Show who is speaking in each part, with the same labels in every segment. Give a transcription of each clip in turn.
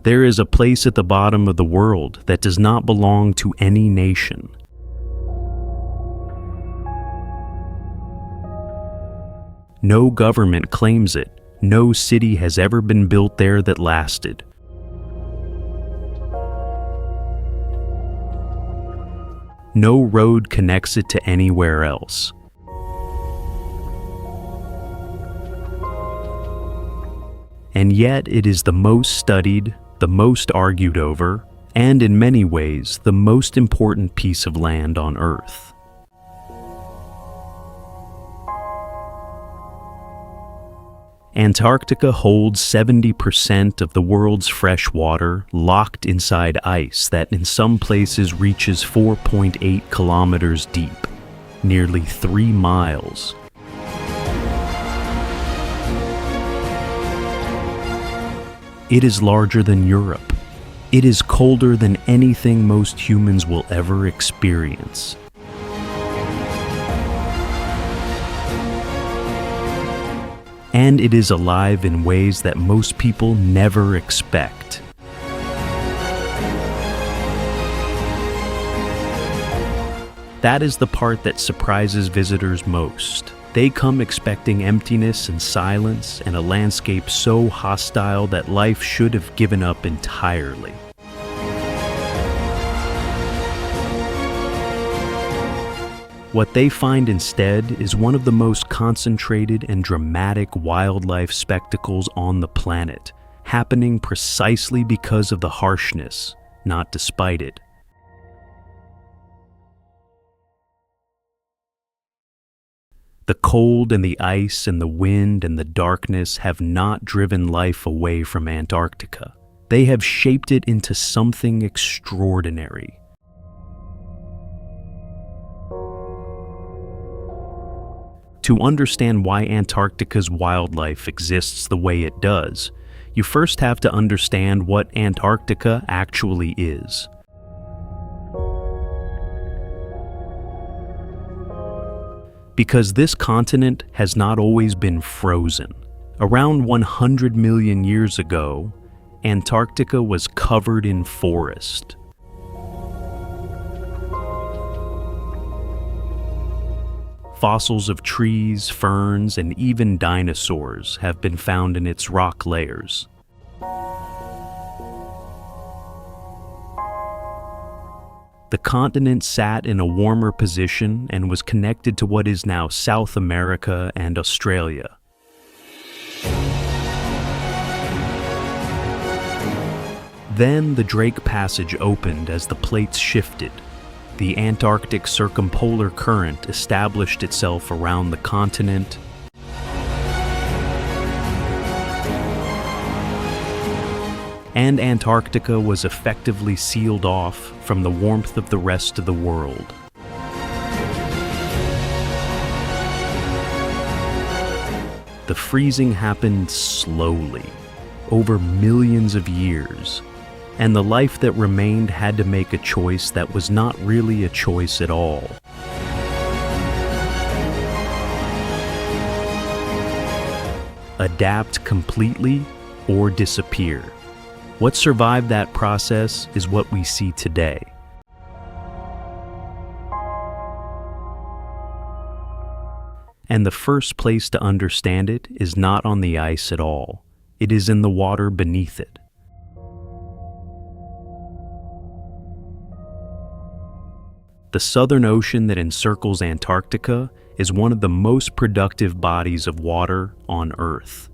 Speaker 1: There is a place at the bottom of the world that does not belong to any nation. No government claims it. No city has ever been built there that lasted. No road connects it to anywhere else. And yet it is the most studied, the most argued over, and in many ways, the most important piece of land on Earth. Antarctica holds 70% of the world's fresh water locked inside ice that in some places reaches 4.8 kilometers deep, nearly 3 miles. It is larger than Europe. It is colder than anything most humans will ever experience. And it is alive in ways that most people never expect. That is the part that surprises visitors most. They come expecting emptiness and silence and a landscape so hostile that life should have given up entirely. What they find instead is one of the most concentrated and dramatic wildlife spectacles on the planet, happening precisely because of the harshness, not despite it. The cold and the ice and the wind and the darkness have not driven life away from Antarctica. They have shaped it into something extraordinary. To understand why Antarctica's wildlife exists the way it does, you first have to understand what Antarctica actually is. Because this continent has not always been frozen. Around 100 million years ago, Antarctica was covered in forest. Fossils of trees, ferns, and even dinosaurs have been found in its rock layers. The continent sat in a warmer position and was connected to what is now South America and Australia. Then the Drake Passage opened as the plates shifted. The Antarctic circumpolar current established itself around the continent, and Antarctica was effectively sealed off from the warmth of the rest of the world. The freezing happened slowly, over millions of years, and the life that remained had to make a choice that was not really a choice at all. Adapt completely or disappear. What survived that process is what we see today. And the first place to understand it is not on the ice at all. It is in the water beneath it. The Southern Ocean that encircles Antarctica is one of the most productive bodies of water on Earth.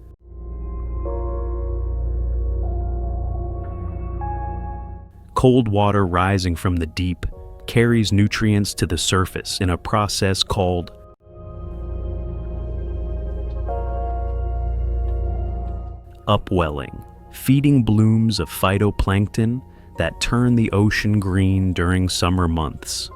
Speaker 1: Cold water rising from the deep carries nutrients to the surface in a process called upwelling, feeding blooms of phytoplankton that turn the ocean green during summer months.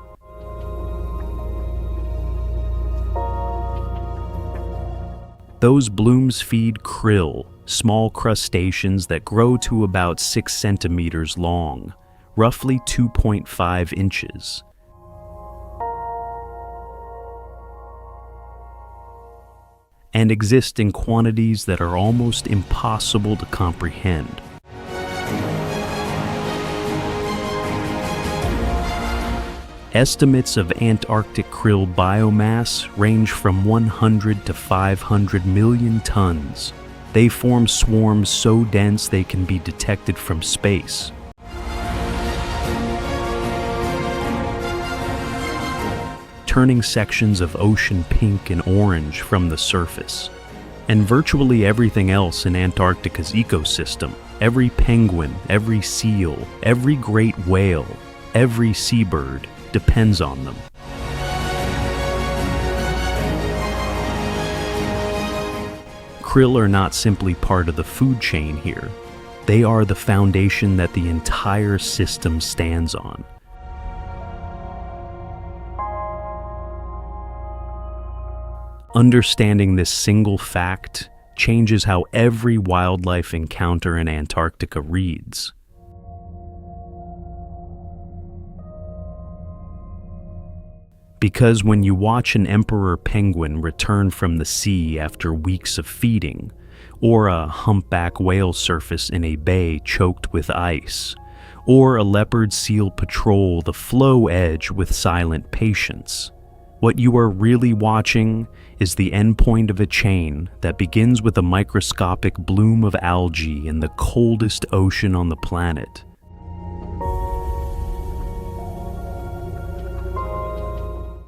Speaker 1: Those blooms feed krill, small crustaceans that grow to about 6 centimeters long, roughly 2.5 inches. and exist in quantities that are almost impossible to comprehend. Estimates of Antarctic krill biomass range from 100 to 500 million tons. They form swarms so dense they can be detected from space. Turning sections of ocean pink and orange from the surface. And virtually everything else in Antarctica's ecosystem, every penguin, every seal, every great whale, every seabird, depends on them. Krill are not simply part of the food chain here. They are the foundation that the entire system stands on. Understanding this single fact changes how every wildlife encounter in Antarctica reads. Because when you watch an emperor penguin return from the sea after weeks of feeding, or a humpback whale surface in a bay choked with ice, or a leopard seal patrol the floe edge with silent patience, what you are really watching is the endpoint of a chain that begins with a microscopic bloom of algae in the coldest ocean on the planet.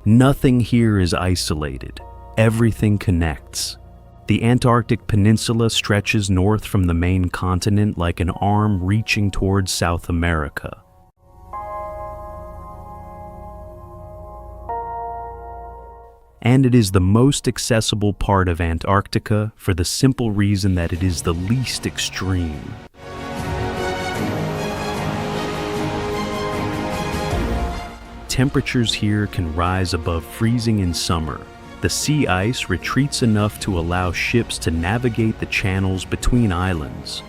Speaker 1: Nothing here is isolated. Everything connects. The Antarctic Peninsula stretches north from the main continent like an arm reaching towards South America. And it is the most accessible part of Antarctica for the simple reason that it is the least extreme. Temperatures here can rise above freezing in summer. The sea ice retreats enough to allow ships to navigate the channels between islands.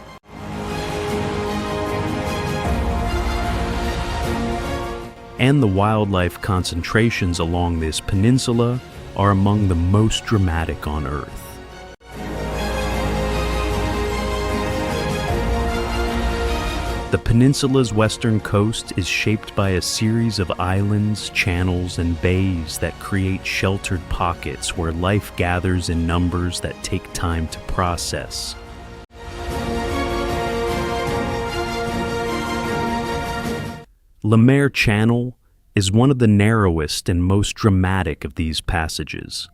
Speaker 1: And the wildlife concentrations along this peninsula are among the most dramatic on Earth. The peninsula's western coast is shaped by a series of islands, channels, and bays that create sheltered pockets where life gathers in numbers that take time to process. Le Maire Channel is one of the narrowest and most dramatic of these passages.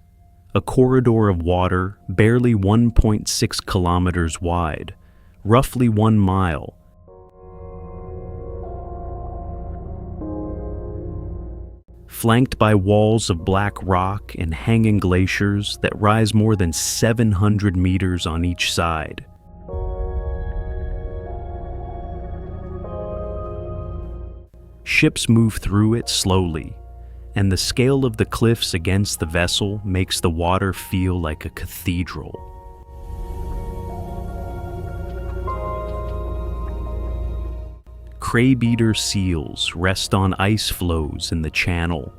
Speaker 1: A corridor of water barely 1.6 kilometers wide, roughly 1 mile, flanked by walls of black rock and hanging glaciers that rise more than 700 meters on each side. Ships move through it slowly, and the scale of the cliffs against the vessel makes the water feel like a cathedral. Crab-eater seals rest on ice floes in the channel.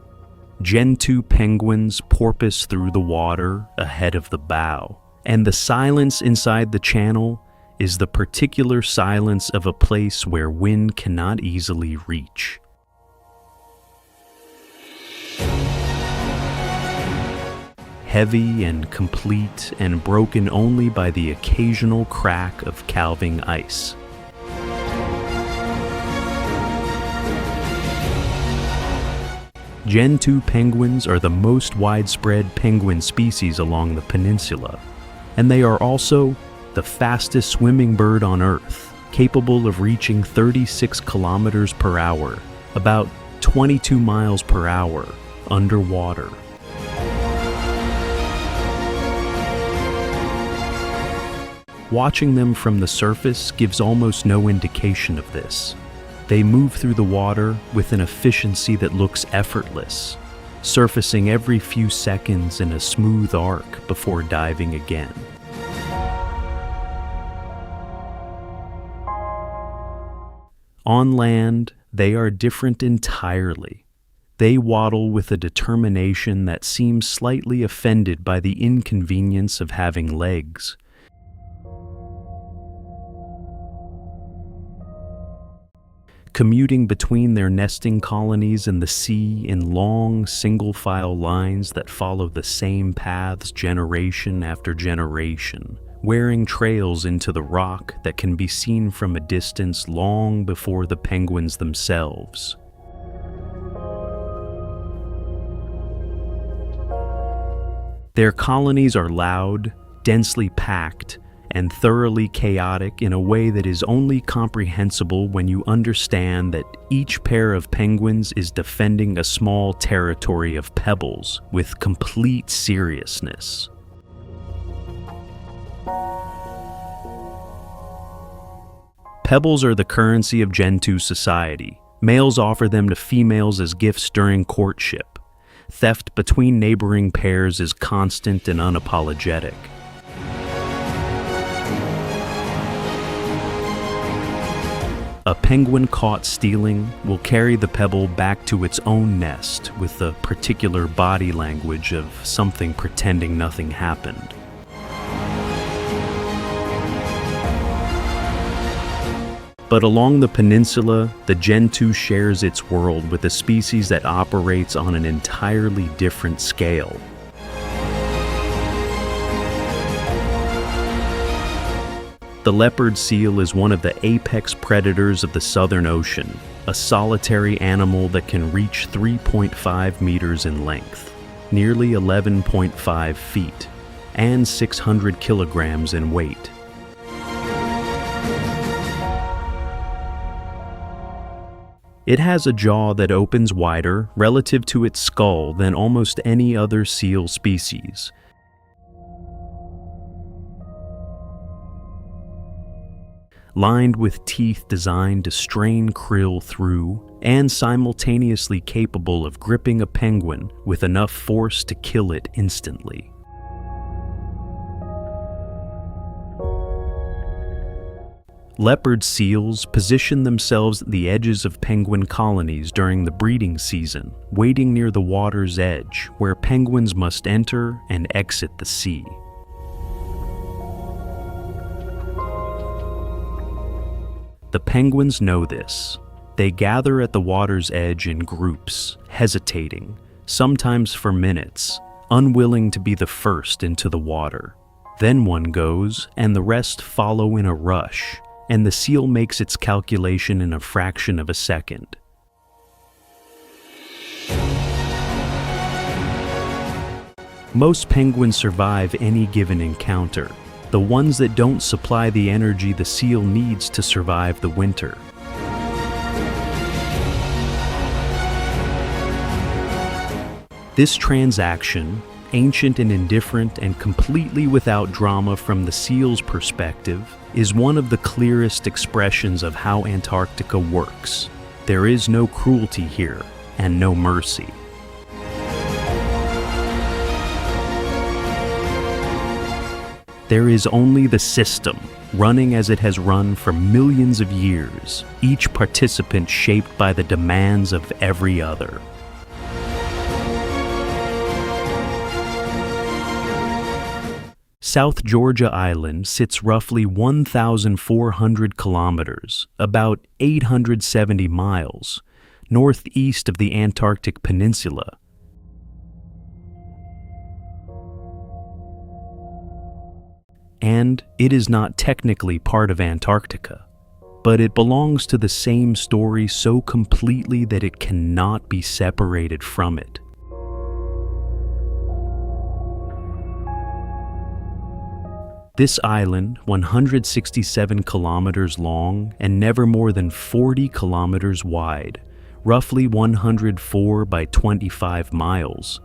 Speaker 1: Gentoo penguins porpoise through the water ahead of the bow. And the silence inside the channel is the particular silence of a place where wind cannot easily reach. Heavy and complete and broken only by the occasional crack of calving ice. Gentoo penguins are the most widespread penguin species along the peninsula, and they are also the fastest swimming bird on Earth, capable of reaching 36 kilometers per hour, about 22 miles per hour, underwater. Watching them from the surface gives almost no indication of this. They move through the water with an efficiency that looks effortless, surfacing every few seconds in a smooth arc before diving again. On land, they are different entirely. They waddle with a determination that seems slightly offended by the inconvenience of having legs. Commuting between their nesting colonies and the sea in long, single-file lines that follow the same paths generation after generation, wearing trails into the rock that can be seen from a distance long before the penguins themselves. Their colonies are loud, densely packed, and thoroughly chaotic in a way that is only comprehensible when you understand that each pair of penguins is defending a small territory of pebbles with complete seriousness. Pebbles are the currency of Gentoo society. Males offer them to females as gifts during courtship. Theft between neighboring pairs is constant and unapologetic. A penguin caught stealing will carry the pebble back to its own nest with the particular body language of something pretending nothing happened. But along the peninsula, the Gentoo shares its world with a species that operates on an entirely different scale. The leopard seal is one of the apex predators of the Southern Ocean, a solitary animal that can reach 3.5 meters in length, nearly 11.5 feet, and 600 kilograms in weight. It has a jaw that opens wider relative to its skull than almost any other seal species. Lined with teeth designed to strain krill through, and simultaneously capable of gripping a penguin with enough force to kill it instantly. Leopard seals position themselves at the edges of penguin colonies during the breeding season, waiting near the water's edge, where penguins must enter and exit the sea. The penguins know this. They gather at the water's edge in groups, hesitating, sometimes for minutes, unwilling to be the first into the water. Then one goes, and the rest follow in a rush, and the seal makes its calculation in a fraction of a second. Most penguins survive any given encounter, the ones that don't supply the energy the seal needs to survive the winter. This transaction, ancient and indifferent and completely without drama from the seal's perspective, is one of the clearest expressions of how Antarctica works. There is no cruelty here, and no mercy. There is only the system, running as it has run for millions of years, each participant shaped by the demands of every other. South Georgia Island sits roughly 1,400 kilometers, about 870 miles, northeast of the Antarctic Peninsula. And it is not technically part of Antarctica, but it belongs to the same story so completely that it cannot be separated from it. This island, 167 kilometers long and never more than 40 kilometers wide, roughly 104 by 25 miles,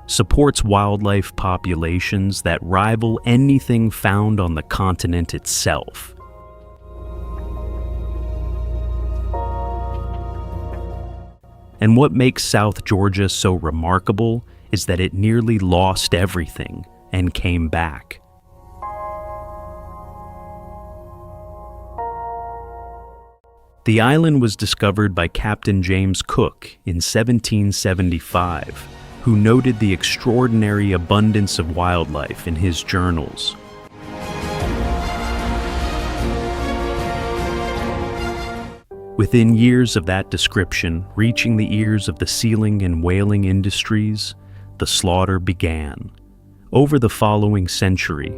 Speaker 1: supports wildlife populations that rival anything found on the continent itself. And what makes South Georgia so remarkable is that it nearly lost everything and came back. The island was discovered by Captain James Cook in 1775, who noted the extraordinary abundance of wildlife in his journals. Within years of that description, reaching the ears of the sealing and whaling industries, the slaughter began. Over the following century,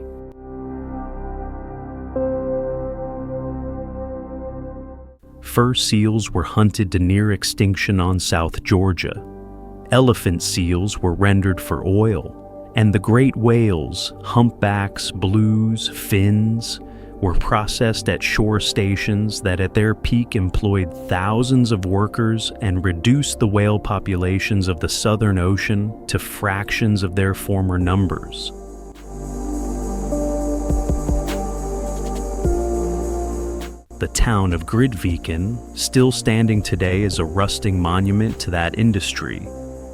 Speaker 1: fur seals were hunted to near extinction on South Georgia. Elephant seals were rendered for oil, and the great whales, humpbacks, blues, fins, were processed at shore stations that at their peak employed thousands of workers and reduced the whale populations of the Southern Ocean to fractions of their former numbers. The town of Grytviken, still standing today as a rusting monument to that industry,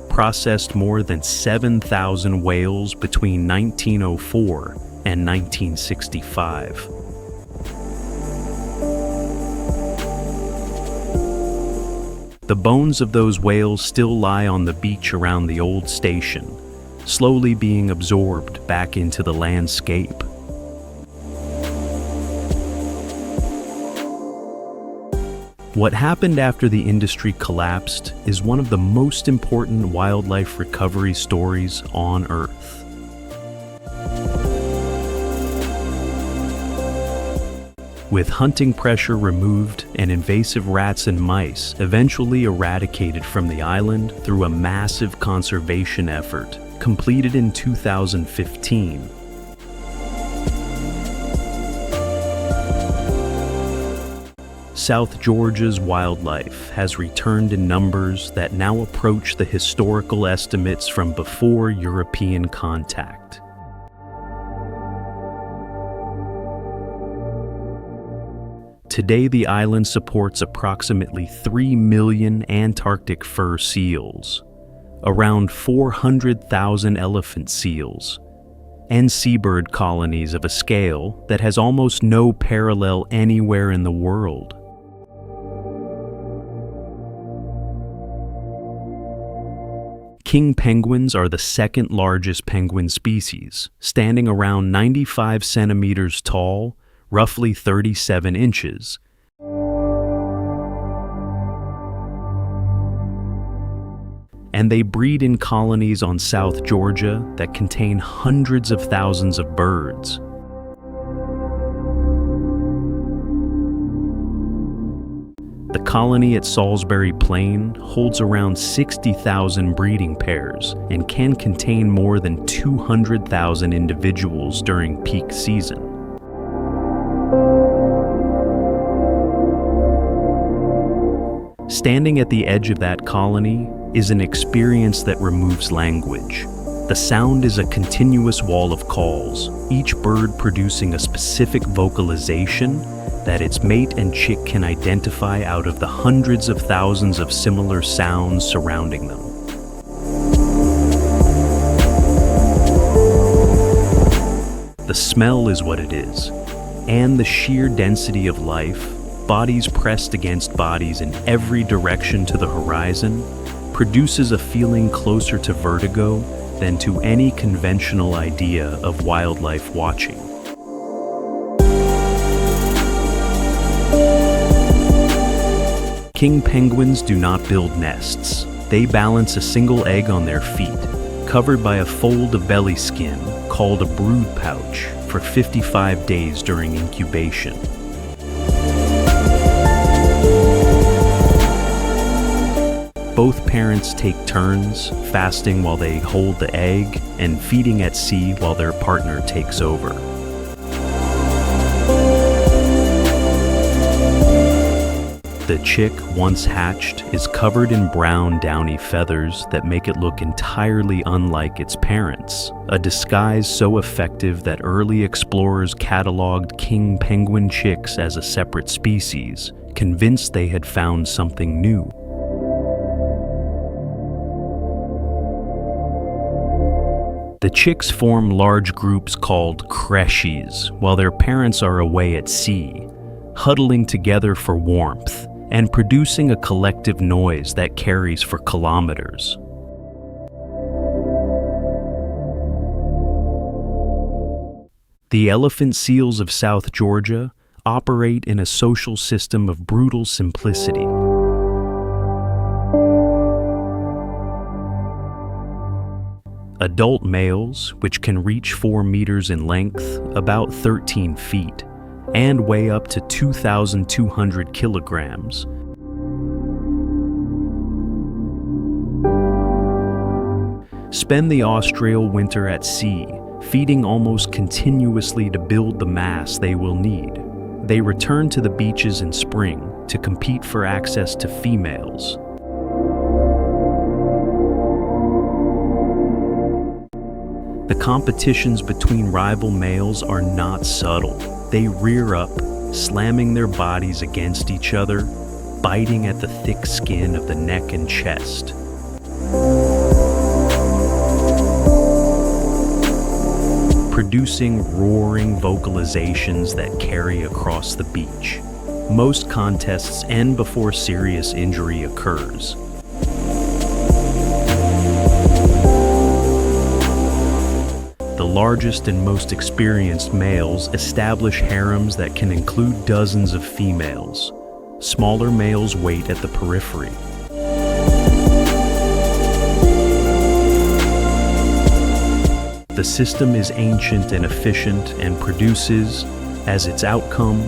Speaker 1: processed more than 7,000 whales between 1904 and 1965. The bones of those whales still lie on the beach around the old station, slowly being absorbed back into the landscape. What happened after the industry collapsed is one of the most important wildlife recovery stories on Earth. With hunting pressure removed and invasive rats and mice eventually eradicated from the island through a massive conservation effort completed in 2015. South Georgia's wildlife has returned in numbers that now approach the historical estimates from before European contact. Today, the island supports approximately 3 million Antarctic fur seals, around 400,000 elephant seals, and seabird colonies of a scale that has almost no parallel anywhere in the world. King penguins are the second largest penguin species, standing around 95 centimeters tall, roughly 37 inches. And they breed in colonies on South Georgia that contain hundreds of thousands of birds. The colony at Salisbury Plain holds around 60,000 breeding pairs and can contain more than 200,000 individuals during peak season. Standing at the edge of that colony is an experience that removes language. The sound is a continuous wall of calls, each bird producing a specific vocalization that its mate and chick can identify out of the hundreds of thousands of similar sounds surrounding them. The smell is what it is, and the sheer density of life, bodies pressed against bodies in every direction to the horizon, produces a feeling closer to vertigo than to any conventional idea of wildlife watching. King penguins do not build nests. They balance a single egg on their feet, covered by a fold of belly skin called a brood pouch, for 55 days during incubation. Both parents take turns, fasting while they hold the egg and feeding at sea while their partner takes over. The chick, once hatched, is covered in brown, downy feathers that make it look entirely unlike its parents, a disguise so effective that early explorers cataloged king penguin chicks as a separate species, convinced they had found something new. The chicks form large groups called creches while their parents are away at sea, huddling together for warmth and producing a collective noise that carries for kilometers. The elephant seals of South Georgia operate in a social system of brutal simplicity. Adult males, which can reach 4 meters in length, about 13 feet, and weigh up to 2,200 kilograms, spend the austral winter at sea, feeding almost continuously to build the mass they will need. They return to the beaches in spring to compete for access to females. The competitions between rival males are not subtle. They rear up, slamming their bodies against each other, biting at the thick skin of the neck and chest. Producing roaring vocalizations that carry across the beach. Most contests end before serious injury occurs. The largest and most experienced males establish harems that can include dozens of females. Smaller males wait at the periphery. The system is ancient and efficient and produces, as its outcome,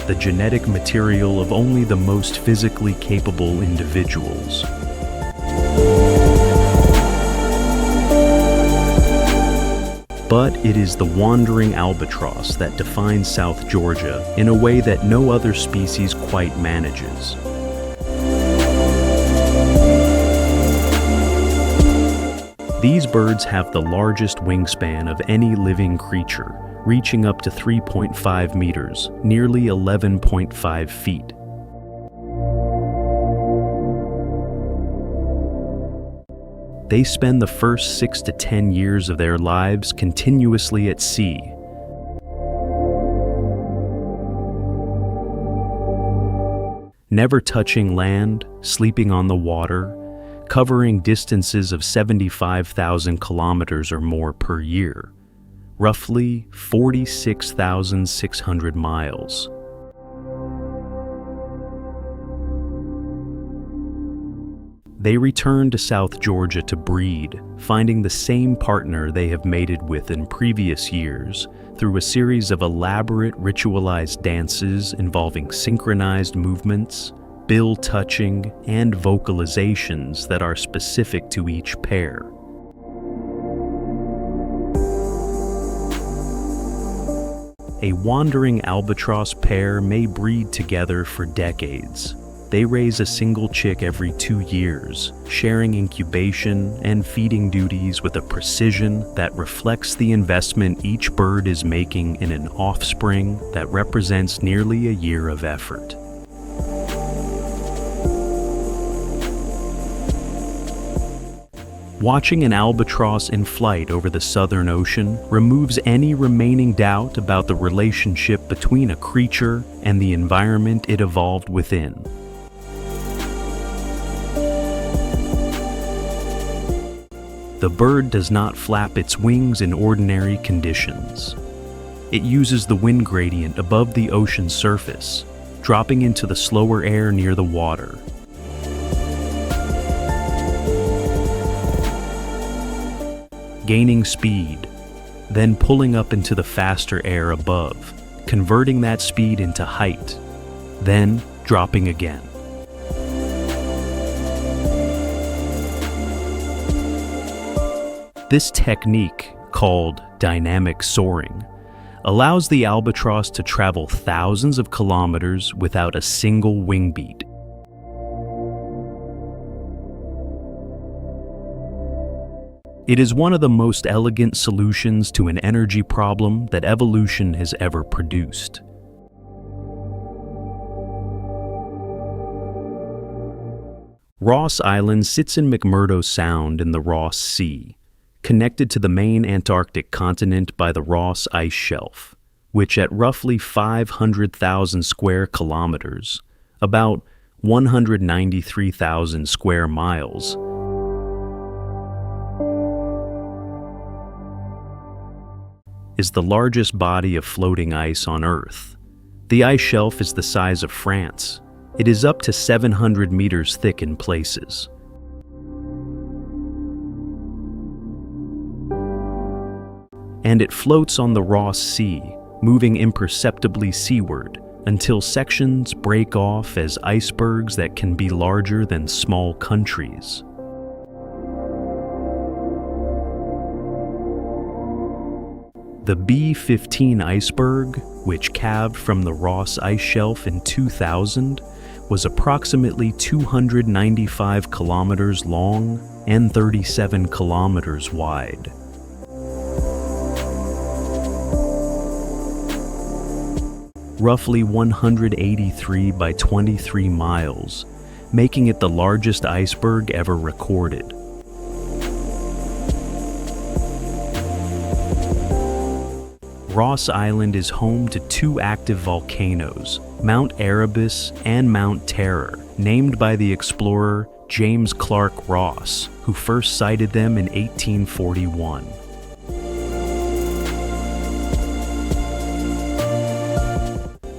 Speaker 1: the genetic material of only the most physically capable individuals. But it is the wandering albatross that defines South Georgia in a way that no other species quite manages. These birds have the largest wingspan of any living creature, reaching up to 3.5 meters, nearly 11.5 feet. They spend the first 6 to 10 years of their lives continuously at sea. Never touching land, sleeping on the water, covering distances of 75,000 kilometers or more per year, roughly 46,600 miles. They return to South Georgia to breed, finding the same partner they have mated with in previous years through a series of elaborate ritualized dances involving synchronized movements, bill touching, and vocalizations that are specific to each pair. A wandering albatross pair may breed together for decades. They raise a single chick every 2 years, sharing incubation and feeding duties with a precision that reflects the investment each bird is making in an offspring that represents nearly a year of effort. Watching an albatross in flight over the Southern Ocean removes any remaining doubt about the relationship between a creature and the environment it evolved within. The bird does not flap its wings in ordinary conditions. It uses the wind gradient above the ocean surface, dropping into the slower air near the water. Gaining speed, then pulling up into the faster air above, converting that speed into height, then dropping again. This technique, called dynamic soaring, allows the albatross to travel thousands of kilometers without a single wing beat. It is one of the most elegant solutions to an energy problem that evolution has ever produced. Ross Island sits in McMurdo Sound in the Ross Sea, connected to the main Antarctic continent by the Ross Ice Shelf, which at roughly 500,000 square kilometers, about 193,000 square miles, is the largest body of floating ice on Earth. The ice shelf is the size of France. It is up to 700 meters thick in places. And it floats on the Ross Sea, moving imperceptibly seaward until sections break off as icebergs that can be larger than small countries. The B-15 iceberg, which calved from the Ross ice shelf in 2000, was approximately 295 kilometers long and 37 kilometers wide. Roughly 183 by 23 miles, making it the largest iceberg ever recorded. Ross Island is home to two active volcanoes, Mount Erebus and Mount Terror, named by the explorer James Clark Ross, who first sighted them in 1841.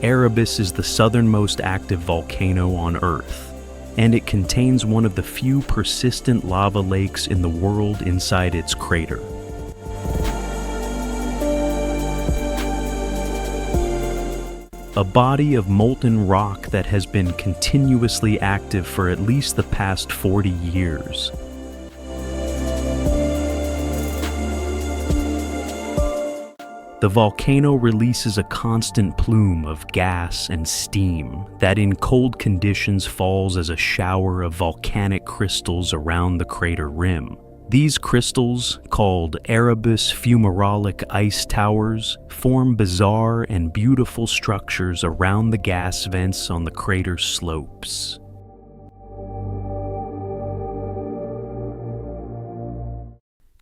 Speaker 1: Erebus is the southernmost active volcano on Earth, and it contains one of the few persistent lava lakes in the world inside its crater. A body of molten rock that has been continuously active for at least the past 40 years. The volcano releases a constant plume of gas and steam that in cold conditions falls as a shower of volcanic crystals around the crater rim. These crystals, called Erebus fumarolic ice towers, form bizarre and beautiful structures around the gas vents on the crater slopes.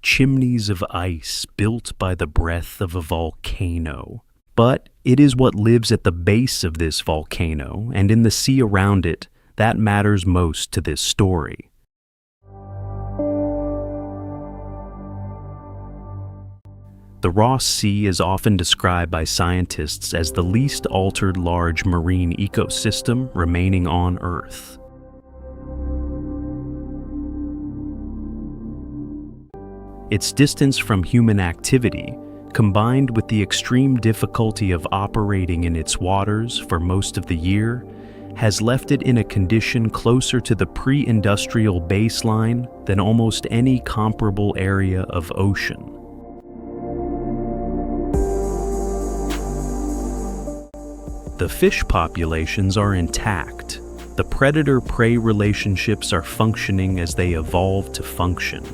Speaker 1: Chimneys of ice built by the breath of a volcano. But it is what lives at the base of this volcano and in the sea around it that matters most to this story. The Ross Sea is often described by scientists as the least altered large marine ecosystem remaining on Earth. Its distance from human activity, combined with the extreme difficulty of operating in its waters for most of the year, has left it in a condition closer to the pre-industrial baseline than almost any comparable area of ocean. The fish populations are intact. The predator-prey relationships are functioning as they evolved to function.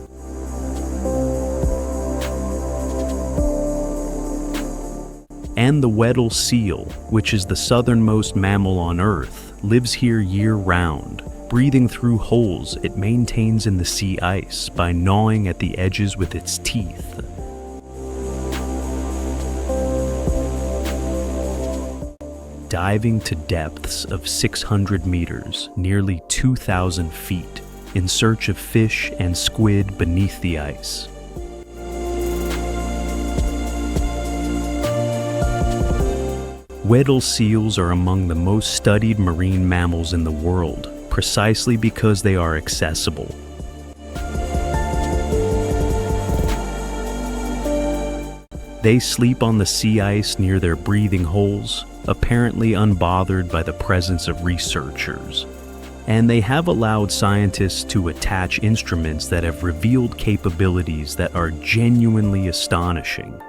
Speaker 1: And the Weddell seal, which is the southernmost mammal on Earth, lives here year-round, breathing through holes it maintains in the sea ice by gnawing at the edges with its teeth. Diving to depths of 600 meters, nearly 2,000 feet, in search of fish and squid beneath the ice. Weddell seals are among the most studied marine mammals in the world, precisely because they are accessible. They sleep on the sea ice near their breathing holes, apparently unbothered by the presence of researchers. And they have allowed scientists to attach instruments that have revealed capabilities that are genuinely astonishing.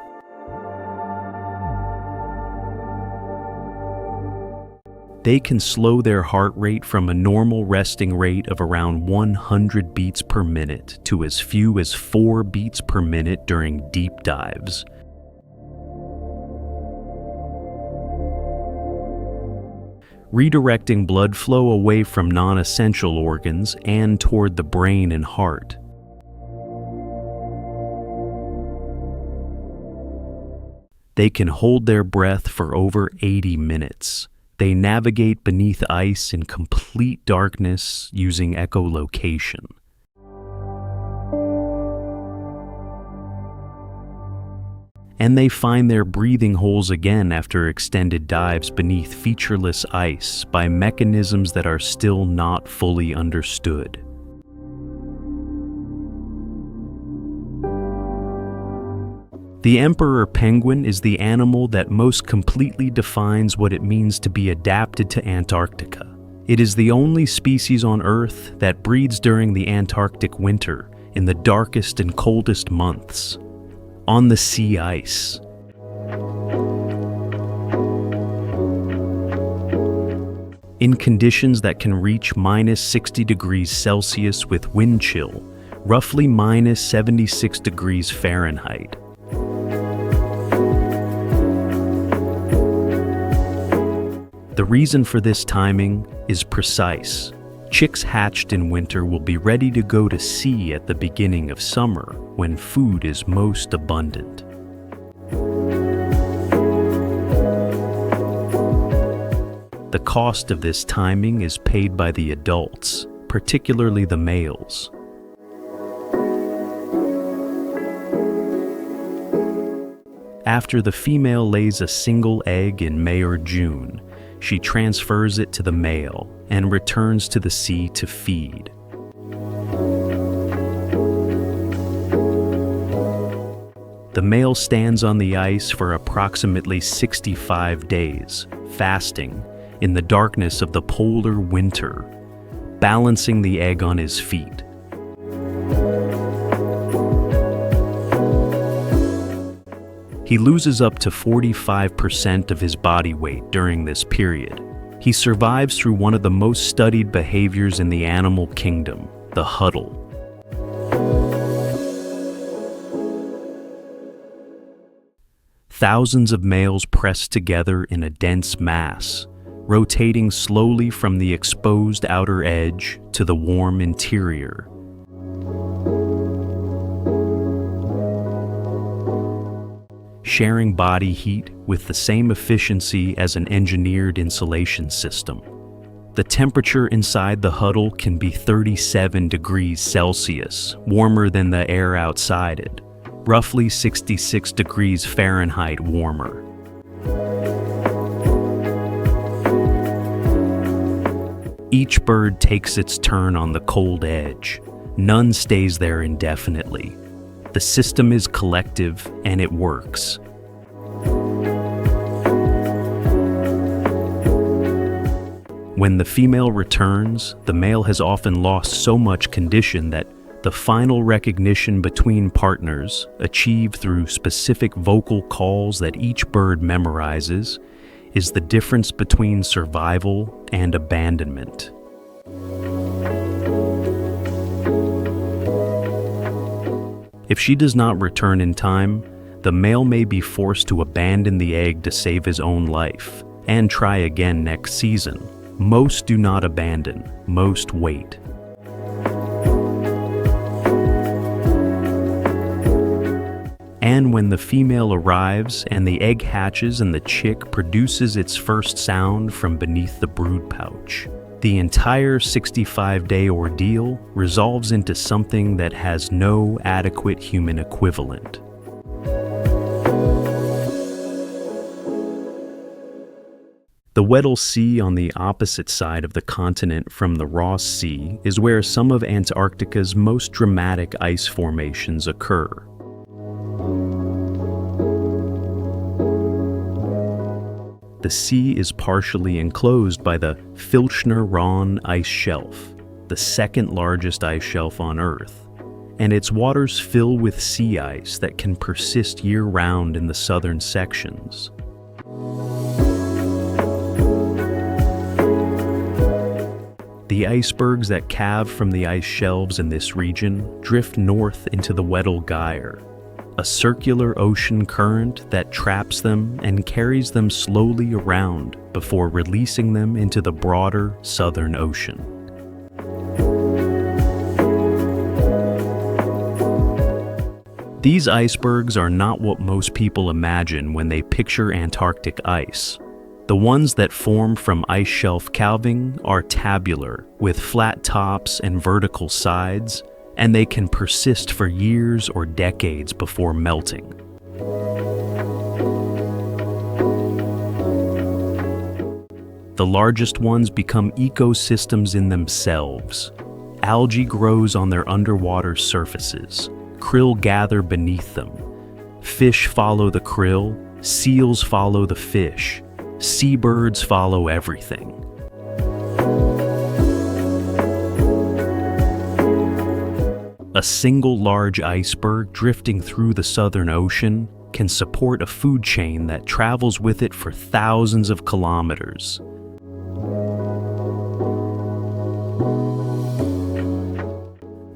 Speaker 1: They can slow their heart rate from a normal resting rate of around 100 beats per minute to as few as 4 beats per minute during deep dives. Redirecting blood flow away from non-essential organs and toward the brain and heart. They can hold their breath for over 80 minutes, They navigate beneath ice in complete darkness using echolocation. And they find their breathing holes again after extended dives beneath featureless ice by mechanisms that are still not fully understood. The emperor penguin is the animal that most completely defines what it means to be adapted to Antarctica. It is the only species on Earth that breeds during the Antarctic winter, in the darkest and coldest months, on the sea ice. In conditions that can reach minus 60 degrees Celsius with wind chill, roughly minus 76 degrees Fahrenheit. The reason for this timing is precise. Chicks hatched in winter will be ready to go to sea at the beginning of summer, when food is most abundant. The cost of this timing is paid by the adults, particularly the males. After the female lays a single egg in May or June, she transfers it to the male and returns to the sea to feed. The male stands on the ice for approximately 65 days, fasting, in the darkness of the polar winter, balancing the egg on his feet. He loses up to 45% of his body weight during this period. He survives through one of the most studied behaviors in the animal kingdom, the huddle. Thousands of males press together in a dense mass, rotating slowly from the exposed outer edge to the warm interior. Sharing body heat with the same efficiency as an engineered insulation system. The temperature inside the huddle can be 37 degrees Celsius, warmer than the air outside it, roughly 66 degrees Fahrenheit warmer. Each bird takes its turn on the cold edge. None stays there indefinitely. The system is collective and it works. When the female returns, the male has often lost so much condition that the final recognition between partners, achieved through specific vocal calls that each bird memorizes, is the difference between survival and abandonment. If she does not return in time, the male may be forced to abandon the egg to save his own life and try again next season. Most do not abandon, most wait. And when the female arrives and the egg hatches and the chick produces its first sound from beneath the brood pouch, the entire 65-day ordeal resolves into something that has no adequate human equivalent. The Weddell Sea on the opposite side of the continent from the Ross Sea is where some of Antarctica's most dramatic ice formations occur. The sea is partially enclosed by the Filchner-Ronne ice shelf, the second largest ice shelf on Earth, and its waters fill with sea ice that can persist year-round in the southern sections. The icebergs that calve from the ice shelves in this region drift north into the Weddell Gyre, a circular ocean current that traps them and carries them slowly around before releasing them into the broader Southern Ocean. These icebergs are not what most people imagine when they picture Antarctic ice. The ones that form from ice shelf calving are tabular, with flat tops and vertical sides, and they can persist for years or decades before melting. The largest ones become ecosystems in themselves. Algae grows on their underwater surfaces. Krill gather beneath them. Fish follow the krill. Seals follow the fish. Seabirds follow everything. A single large iceberg drifting through the Southern Ocean can support a food chain that travels with it for thousands of kilometers.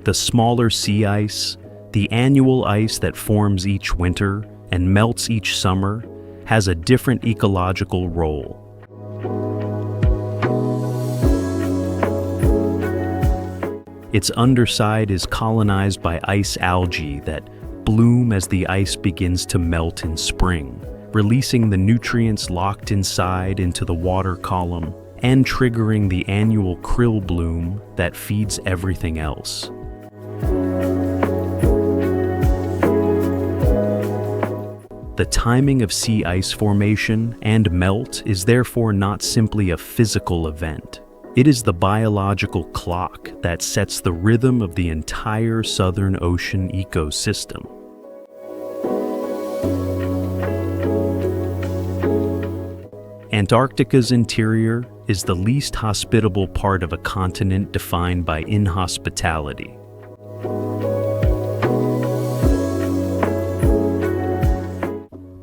Speaker 1: The smaller sea ice, the annual ice that forms each winter and melts each summer, has a different ecological role. Its underside is colonized by ice algae that bloom as the ice begins to melt in spring, releasing the nutrients locked inside into the water column and triggering the annual krill bloom that feeds everything else. The timing of sea ice formation and melt is therefore not simply a physical event. It is the biological clock that sets the rhythm of the entire Southern Ocean ecosystem. Antarctica's interior is the least hospitable part of a continent defined by inhospitality.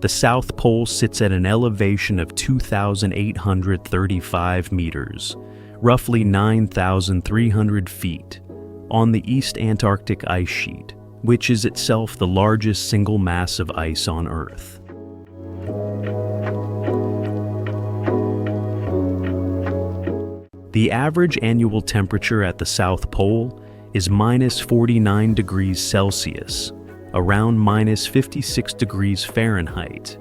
Speaker 1: The South Pole sits at an elevation of 2,835 meters, roughly 9,300 feet, on the East Antarctic ice sheet, which is itself the largest single mass of ice on Earth. The average annual temperature at the South Pole is minus 49 degrees Celsius, around minus 56 degrees Fahrenheit.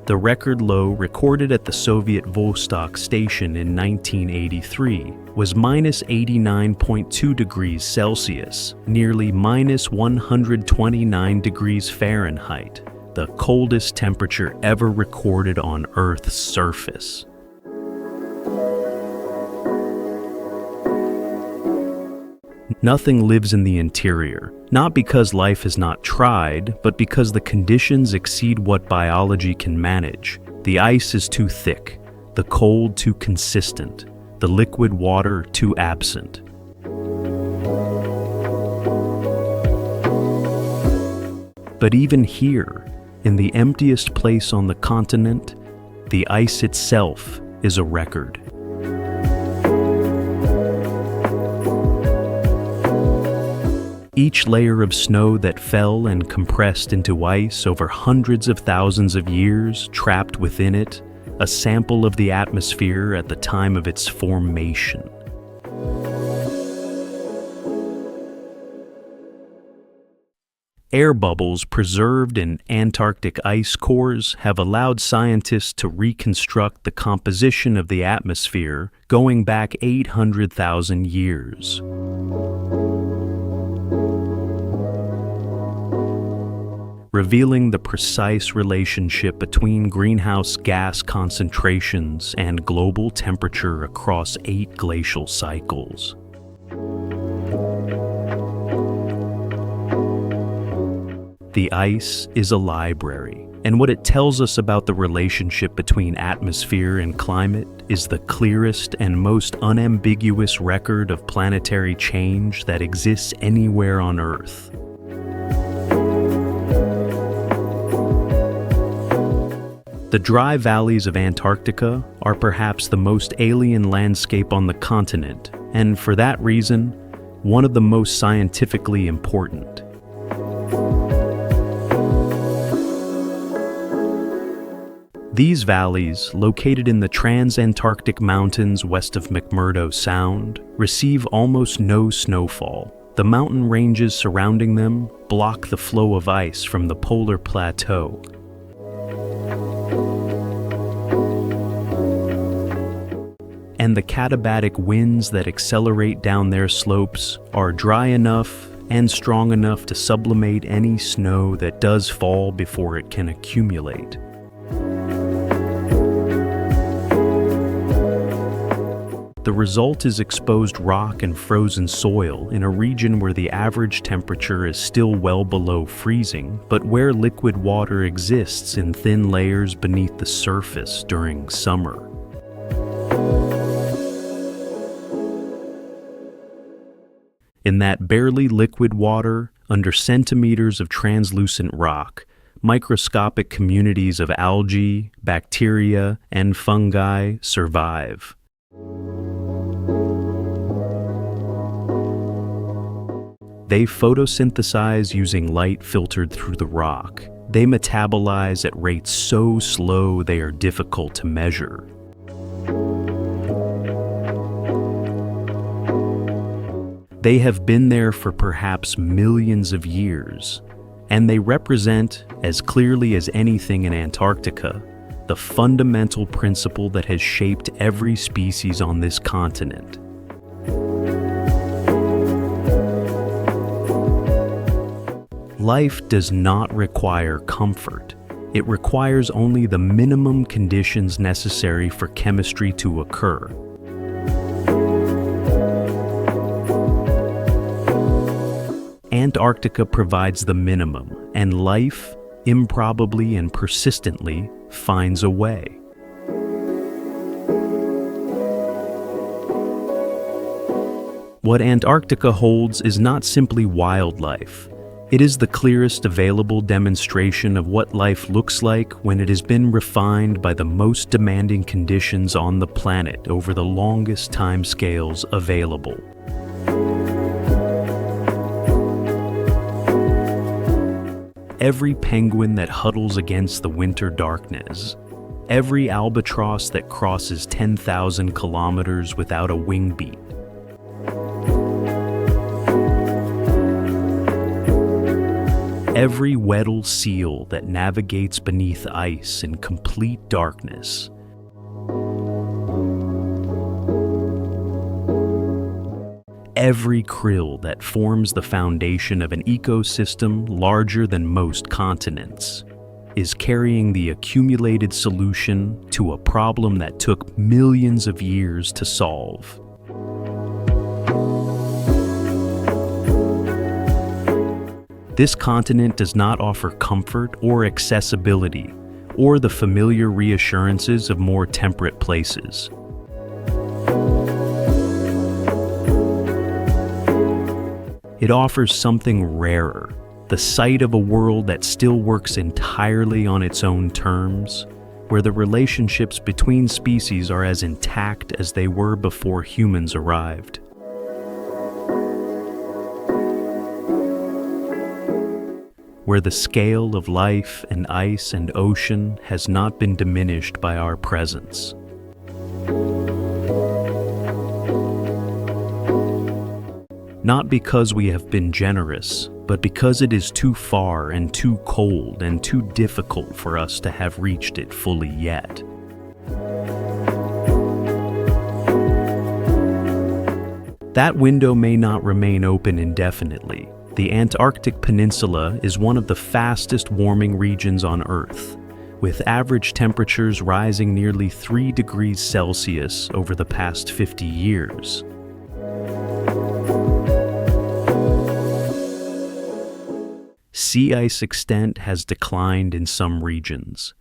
Speaker 1: The record low recorded at the Soviet Vostok station in 1983 was minus 89.2 degrees Celsius, nearly minus 129 degrees Fahrenheit, the coldest temperature ever recorded on Earth's surface. Nothing lives in the interior, not because life has not tried, but because the conditions exceed what biology can manage. The ice is too thick, the cold too consistent, the liquid water too absent. But even here, in the emptiest place on the continent, the ice itself is a record. Each layer of snow that fell and compressed into ice over hundreds of thousands of years trapped within it, a sample of the atmosphere at the time of its formation. Air bubbles preserved in Antarctic ice cores have allowed scientists to reconstruct the composition of the atmosphere going back 800,000 years. Revealing the precise relationship between greenhouse gas concentrations and global temperature across 8 glacial cycles. The ice is a library, and what it tells us about the relationship between atmosphere and climate is the clearest and most unambiguous record of planetary change that exists anywhere on Earth. The dry valleys of Antarctica are perhaps the most alien landscape on the continent, and for that reason, one of the most scientifically important. These valleys, located in the Transantarctic Mountains west of McMurdo Sound, receive almost no snowfall, The mountain ranges surrounding them block the flow of ice from the polar plateau. And the katabatic winds that accelerate down their slopes are dry enough and strong enough to sublimate any snow that does fall before it can accumulate. The result is exposed rock and frozen soil in a region where the average temperature is still well below freezing, but where liquid water exists in thin layers beneath the surface during summer. In that barely liquid water, under centimeters of translucent rock, microscopic communities of algae, bacteria, and fungi survive. They photosynthesize using light filtered through the rock. They metabolize at rates so slow they are difficult to measure. They have been there for perhaps millions of years, and they represent, as clearly as anything in Antarctica, the fundamental principle that has shaped every species on this continent. Life does not require comfort. It requires only the minimum conditions necessary for chemistry to occur. Antarctica provides the minimum, and life, improbably and persistently, finds a way. What Antarctica holds is not simply wildlife. It is the clearest available demonstration of what life looks like when it has been refined by the most demanding conditions on the planet over the longest timescales available. Every penguin that huddles against the winter darkness, every albatross that crosses 10,000 kilometers without a wing beat, every Weddell seal that navigates beneath ice in complete darkness, every krill that forms the foundation of an ecosystem larger than most continents, is carrying the accumulated solution to a problem that took millions of years to solve. This continent does not offer comfort or accessibility, or the familiar reassurances of more temperate places. It offers something rarer, the sight of a world that still works entirely on its own terms, where the relationships between species are as intact as they were before humans arrived. Where the scale of life and ice and ocean has not been diminished by our presence. Not because we have been generous, but because it is too far and too cold and too difficult for us to have reached it fully yet. That window may not remain open indefinitely. The Antarctic Peninsula is one of the fastest warming regions on Earth, with average temperatures rising nearly 3 degrees Celsius over the past 50 years. Sea ice extent has declined in some regions.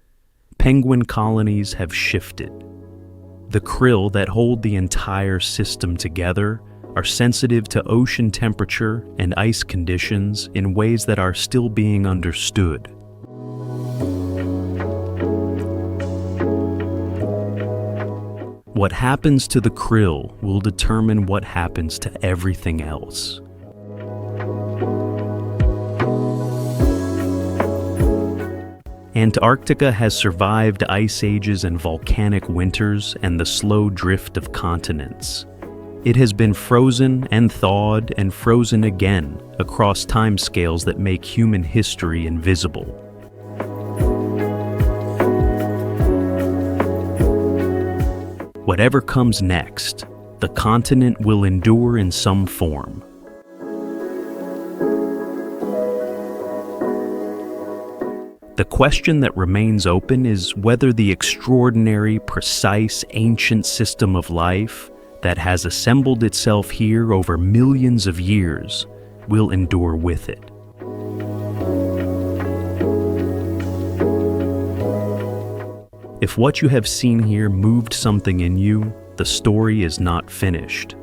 Speaker 1: Penguin colonies have shifted. The krill that hold the entire system together are sensitive to ocean temperature and ice conditions in ways that are still being understood. What happens to the krill will determine what happens to everything else. Antarctica has survived ice ages and volcanic winters and the slow drift of continents. It has been frozen and thawed and frozen again across timescales that make human history invisible. Whatever comes next, the continent will endure in some form. The question that remains open is whether the extraordinary, precise, ancient system of life that has assembled itself here over millions of years will endure with it. If what you have seen here moved something in you, the story is not finished.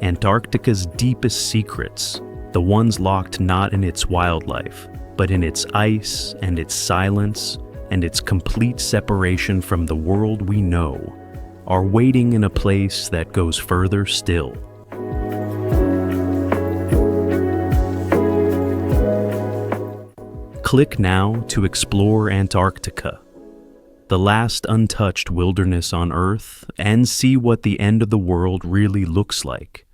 Speaker 1: Antarctica's deepest secrets, the ones locked not in its wildlife, but in its ice and its silence and its complete separation from the world we know, are waiting in a place that goes further still. Click now to explore Antarctica, the last untouched wilderness on Earth, and see what the end of the world really looks like.